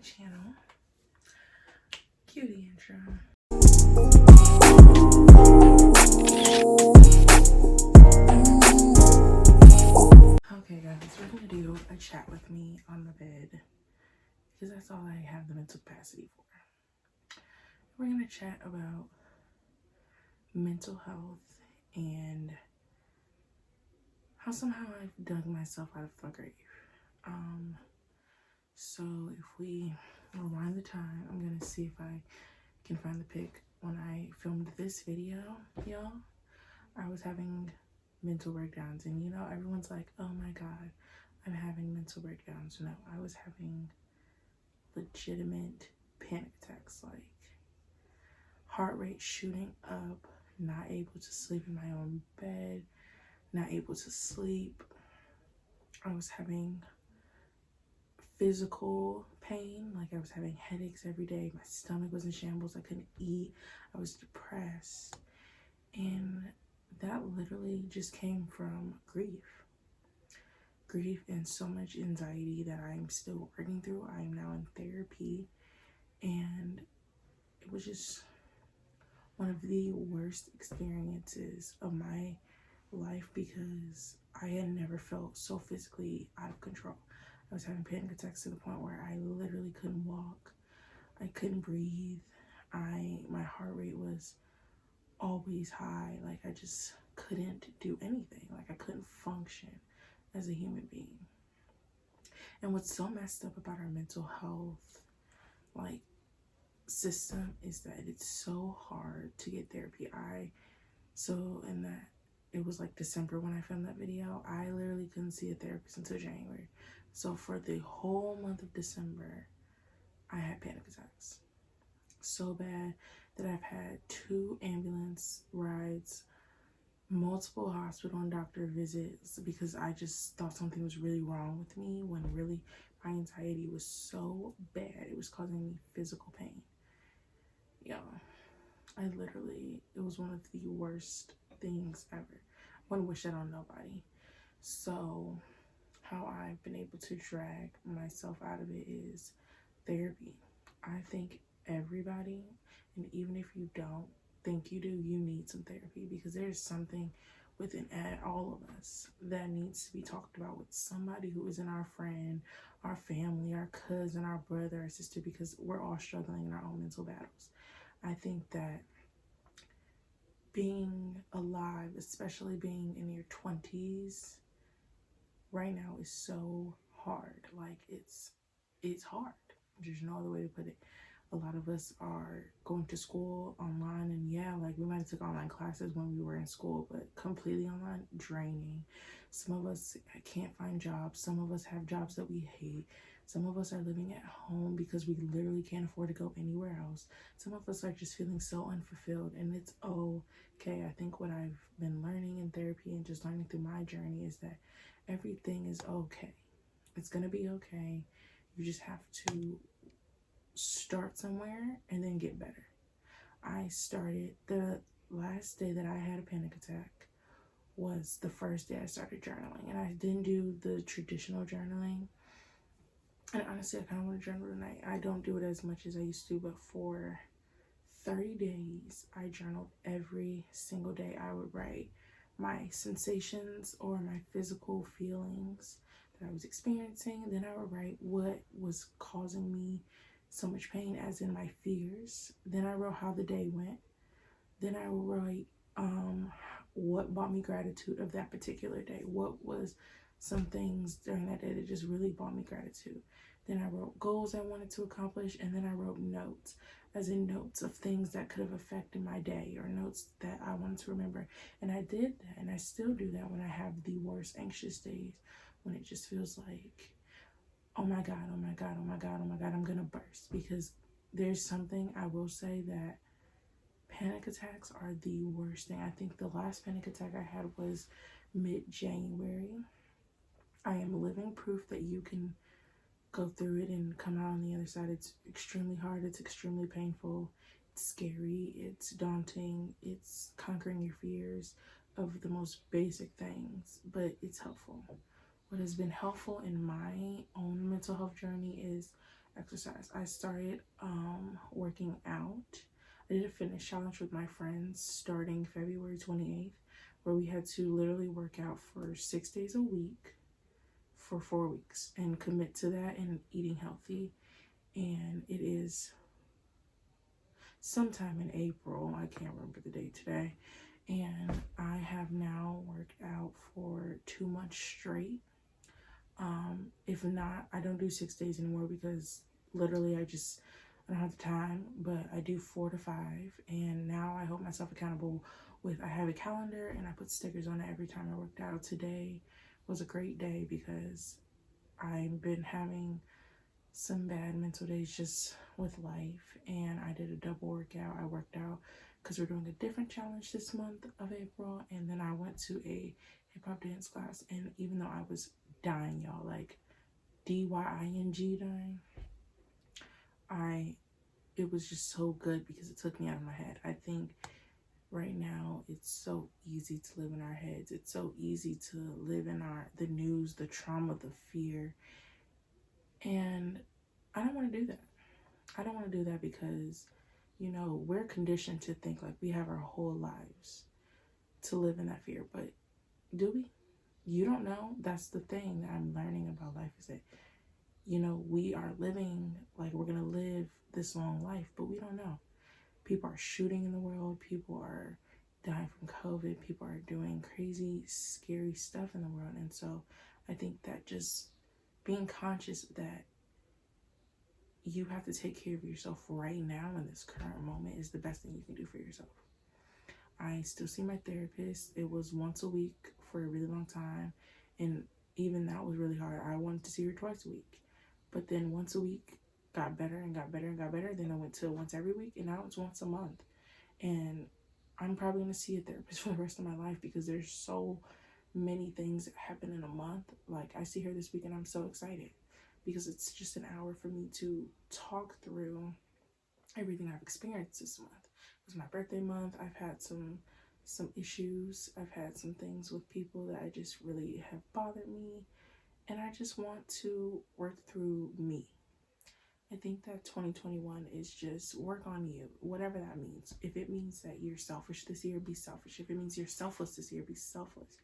channel. Cutie intro. Okay guys, we're gonna do a chat with me on the bed because that's all I have the mental capacity for. We're gonna chat about mental health and how somehow I've dug myself out of the grave. So if we rewind the time, I'm gonna see if I can find the pic when I filmed this video, y'all. I was having mental breakdowns, and you know, everyone's like, oh my god, I'm having mental breakdowns. No, I was having legitimate panic attacks, like heart rate shooting up, not able to sleep in my own bed, not able to sleep. I was having physical pain, like I was having headaches every day. My stomach was in shambles. I couldn't eat. I was depressed. And that literally just came from grief and so much anxiety that I'm still working through. I am now in therapy, and it was just one of the worst experiences of my life because I had never felt so physically out of control. I was having panic attacks to the point where I literally couldn't walk. I couldn't breathe. My heart rate was always high. Like I just couldn't do anything. Like I couldn't function as a human being. And what's so messed up about our mental health like system is that it's so hard to get therapy. In that it was like December when I filmed that video, I literally couldn't see a therapist until January. So for the whole month of December, I had panic attacks. So bad that I've had 2 ambulance rides, multiple hospital and doctor visits because I just thought something was really wrong with me when really my anxiety was so bad. It was causing me physical pain. Yeah, it was one of the worst things ever. I wouldn't wish that on nobody. So how I've been able to drag myself out of it is therapy. I think everybody, and even if you don't think you do, you need some therapy because there's something within all of us that needs to be talked about with somebody who isn't our friend, our family, our cousin, our brother, our sister, because we're all struggling in our own mental battles. I think that being alive, especially being in your 20s right now, is so hard. Like it's hard. There's no other way to put it. A lot of us are going to school online, and yeah, like we might have took online classes when we were in school, but completely online, draining. Some of us can't find jobs. Some of us have jobs that we hate. Some of us are living at home because we literally can't afford to go anywhere else. Some of us are just feeling so unfulfilled, and it's okay. I think what I've been learning in therapy and just learning through my journey is that everything is okay. It's gonna be okay. You just have to start somewhere and then get better. I started the last day that I had a panic attack was the first day I started journaling, and I didn't do the traditional journaling. And honestly, I kind of want to journal tonight. I don't do it as much as I used to, but for 30 days, I journaled every single day. I would write my sensations or my physical feelings that I was experiencing. Then I would write what was causing me so much pain, as in my fears. Then I wrote how the day went. Then I would write what brought me gratitude of that particular day. What was some things during that day that just really brought me gratitude. Then I wrote goals I wanted to accomplish, and then I wrote notes, as in notes of things that could have affected my day or notes that I wanted to remember. And I did that, and I still do that when I have the worst anxious days, when it just feels like, oh my God, oh my God, oh my God, oh my God, I'm gonna burst. Because there's something I will say, that panic attacks are the worst thing. I think the last panic attack I had was mid-January. I am living proof that you can go through it and come out on the other side. It's extremely hard. It's extremely painful. It's scary. It's daunting. It's conquering your fears of the most basic things, but it's helpful. What has been helpful in my own mental health journey is exercise. I started working out. I did a fitness challenge with my friends starting February 28th, where we had to literally work out for 6 days a week for 4 weeks and commit to that and eating healthy. And it is sometime in April. I can't remember the date today. And I have now worked out for 2 months straight. If not, I don't do 6 days anymore because literally I don't have the time, but I do 4 to 5. And now I hold myself accountable I have a calendar and I put stickers on it every time I worked out. Today was a great day because I've been having some bad mental days just with life, and I did a double workout. I worked out because we're doing a different challenge this month of April, and then I went to a hip-hop dance class, and even though I was dying, y'all, like D-Y-I-N-G dying, it was just so good because it took me out of my head. I think right now it's so easy to live in our heads. It's so easy to live in the news, the trauma, the fear. And I don't want to do that. I don't want to do that because, we're conditioned to think like we have our whole lives to live in that fear. But do we? You don't know. That's the thing that I'm learning about life is that, we are living like we're going to live this long life, but we don't know. People are shooting in the world. People are dying from COVID. People are doing crazy, scary stuff in the world. And so I think that just being conscious that you have to take care of yourself right now in this current moment is the best thing you can do for yourself. I still see my therapist. It was once a week for a really long time. And even that was really hard. I wanted to see her twice a week. But then once a week got better and got better and got better. Then I went to once every week, and now it's once a month. And I'm probably going to see a therapist for the rest of my life because there's so many things that happen in a month. Like, I see her this week and I'm so excited because it's just an hour for me to talk through everything I've experienced this month. It was my birthday month. I've had some issues. I've had some things with people that I just really have bothered me, and I just want to work through me. I think that 2021 is just work on you, whatever that means. If it means that you're selfish this year, be selfish. If it means you're selfless this year, be selfless.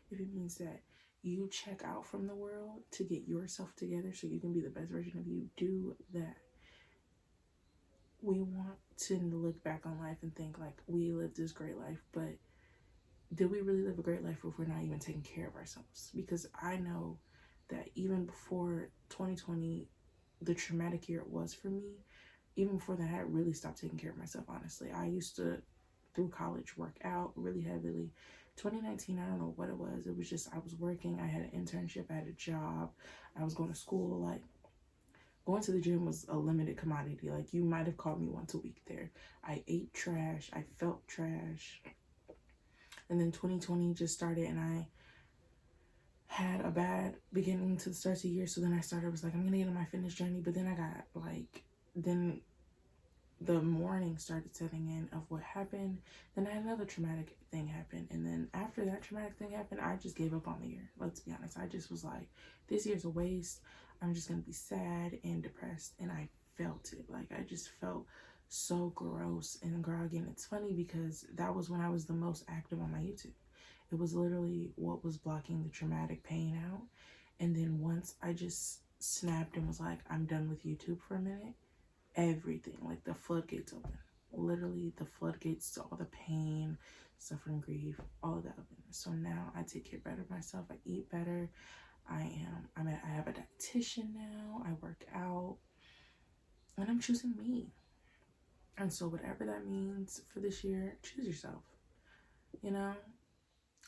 If it means that you check out from the world to get yourself together so you can be the best version of you, do that. We want to look back on life and think like we lived this great life, but did we really live a great life if we're not even taking care of ourselves? Because I know that even before 2020, the traumatic year it was for me, even before that, I had really stopped taking care of myself, honestly. I used to, through college, work out really heavily. 2019, I don't know what it was. It was just I was working. I had an internship. I had a job. I was going to school. Like, going to the gym was a limited commodity. Like, you might have caught me once a week there. I ate trash. I felt trash. And then 2020 just started, and I had a bad beginning to the start of the year. So then I was like, I'm going to get on my fitness journey. But then I got then the morning started setting in of what happened. Then I had another traumatic thing happen. And then after that traumatic thing happened, I just gave up on the year. Let's be honest. I just was like, this year's a waste. I'm just going to be sad and depressed. And I felt it. Like, I just felt so gross and groggy. And it's funny because that was when I was the most active on my YouTube. It was literally what was blocking the traumatic pain out. And then once I just snapped and was like, I'm done with YouTube for a minute, everything, like the floodgates open. Literally the floodgates to all the pain, suffering, grief, all of that open. So now I take care better of myself. I eat better. I have a dietitian now. I work out. And I'm choosing me. And so whatever that means for this year, choose yourself.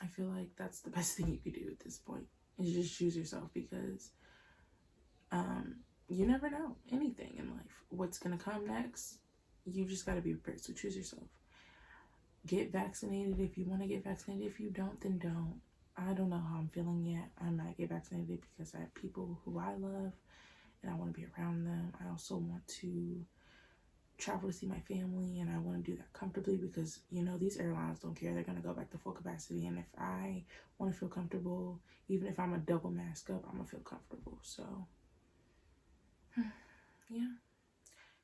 I feel like that's the best thing you could do at this point, is just choose yourself, because you never know anything in life. What's going to come next, you just got to be prepared. So choose yourself. Get vaccinated if you want to get vaccinated. If you don't, then don't. I don't know how I'm feeling yet. I might get vaccinated because I have people who I love and I want to be around them. I also want to travel to see my family, and I want to do that comfortably because, these airlines don't care. They're going to go back to full capacity. And if I want to feel comfortable, even if I'm a double mask up, I'm going to feel comfortable. So yeah,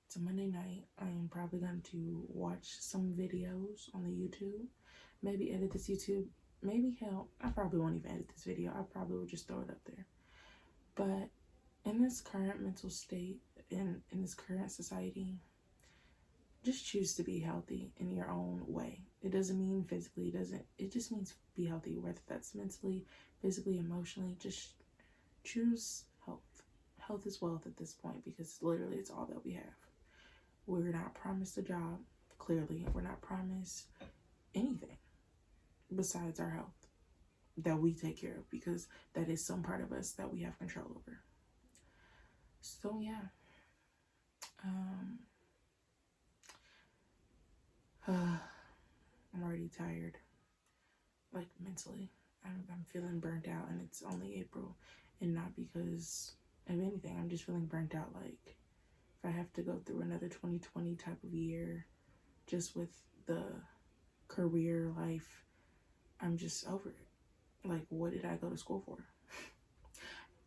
it's a Monday night. I am probably going to watch some videos on the YouTube. Maybe edit this YouTube. Maybe, hell, I probably won't even edit this video. I probably will just throw it up there. But in this current mental state, in this current society, just choose to be healthy in your own way. It doesn't mean physically, it just means be healthy, whether that's mentally, physically, emotionally. Just choose health. Health is wealth at this point, because literally it's all that we have. We're not promised a job, clearly. We're not promised anything besides our health that we take care of, because that is some part of us that we have control over. So yeah, I'm already tired, like mentally. I'm feeling burnt out, and it's only April, and not because of anything. I'm just feeling burnt out. Like, if I have to go through another 2020 type of year, just with the career life, I'm just over it. Like, what did I go to school for?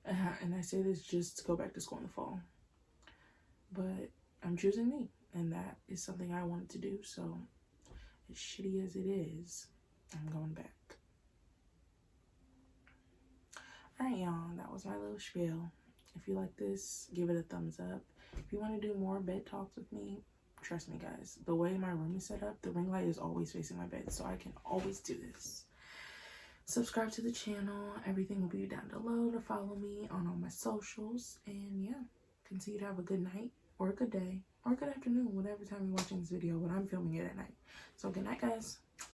And I say this just to go back to school in the fall. But I'm choosing me, and that is something I wanted to do. So, as shitty as it is, I'm going back. Alright, y'all, that was my little spiel. If you like this, give it a thumbs up. If you want to do more bed talks with me, trust me, guys, the way my room is set up, the ring light is always facing my bed, so I can always do this. Subscribe to the channel. Everything will be down below to follow me on all my socials. And yeah, continue to have a good night, or a good day, or a good afternoon, whatever time you're watching this video, but I'm filming it at night. So good night, guys.